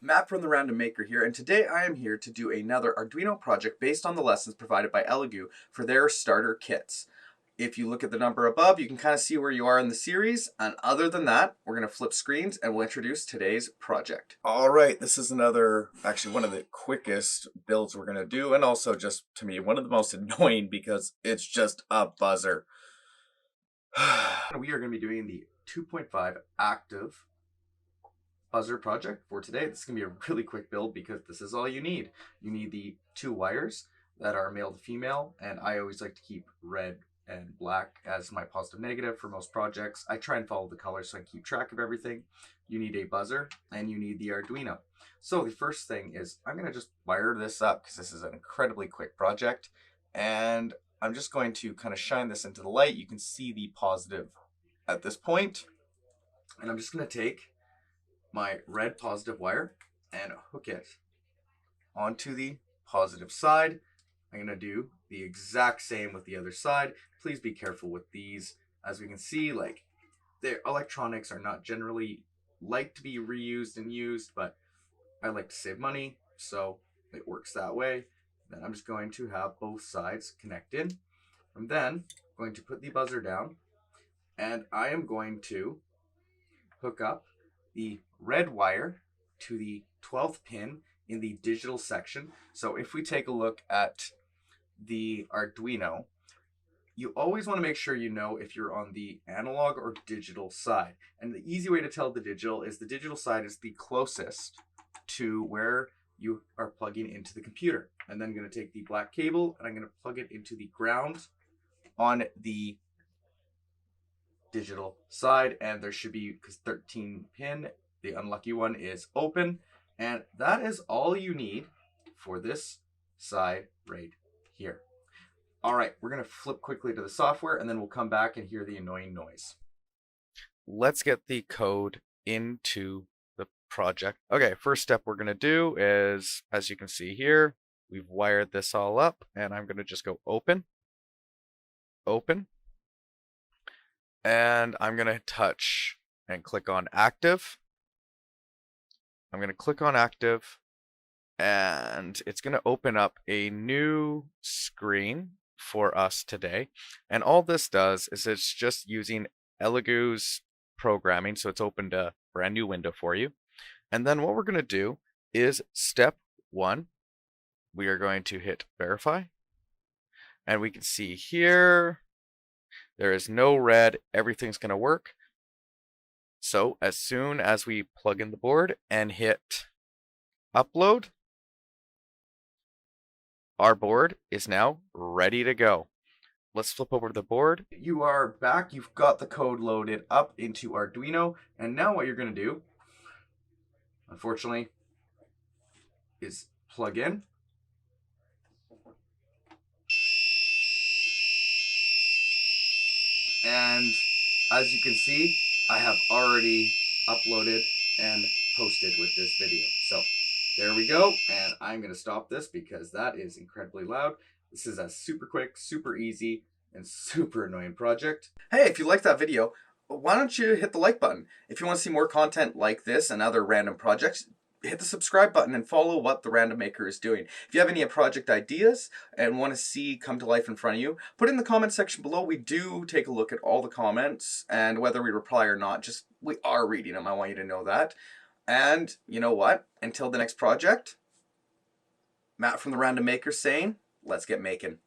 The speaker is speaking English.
Matt from the Random Maker here, and today I am here to do another Arduino project based on the lessons provided by Elegoo for their starter kits. If you look at the number above, you can kind of see where you are in the series, and other than that, we're going to flip screens and we'll introduce today's project. Alright, this is actually one of the quickest builds we're going to do, and also just, to me, one of the most annoying because it's just a buzzer. We are going to be doing the 2.5 active buzzer project for today. This is going to be a really quick build because this is all you need. You need the two wires that are male to female, and I always like to keep red and black as my positive negative for most projects. I try and follow the colors so I can keep track of everything. You need a buzzer and you need the Arduino. So the first thing is I'm going to just wire this up because this is an incredibly quick project, and I'm just going to kind of shine this into the light. You can see the positive at this point, and I'm just going to take my red positive wire and hook it onto the positive side. I'm going to do the exact same with the other side. Please be careful with these. As we can see, their electronics are not generally like to be reused and used, but I like to save money, so it works that way. Then I'm just going to have both sides connected. I'm then going to put the buzzer down, and I am going to hook up the red wire to the 12th pin in the digital section. So if we take a look at the Arduino, you always want to make sure you know if you're on the analog or digital side. And the easy way to tell the digital side is the closest to where you are plugging into the computer. And then I'm going to take the black cable and I'm going to plug it into the ground on the digital side, and there should be, because 13 pin, the unlucky one is open, and that is all you need for this side right here. All right, we're going to flip quickly to the software and then we'll come back and hear the annoying noise. Let's get the code into the project. Okay, first step we're going to do is, as you can see here, we've wired this all up, and I'm going to just go open, and I'm going to touch and click on active. I'm going to click on active, and it's going to open up a new screen for us today. And all this does is it's just using Elegoo's programming, so it's opened a brand new window for you. And then what we're going to do is step one, we are going to hit verify, and we can see here there is no red, everything's going to work. So as soon as we plug in the board and hit upload, our board is now ready to go. Let's flip over to the board. You are back. You've got the code loaded up into Arduino. And now what you're going to do, unfortunately, is plug in. And as you can see, I have already uploaded and posted with this video. So there we go. And I'm going to stop this because that is incredibly loud. This is a super quick, super easy, and super annoying project. Hey, if you liked that video, why don't you hit the like button? If you want to see more content like this and other random projects, hit the subscribe button and follow what the Random Maker is doing. If you have any project ideas and want to see come to life in front of you, put it in the comment section below. We do take a look at all the comments, and whether we reply or not, we are reading them. I want you to know that. And you know what? Until the next project, Matt from the Random Maker saying, let's get making.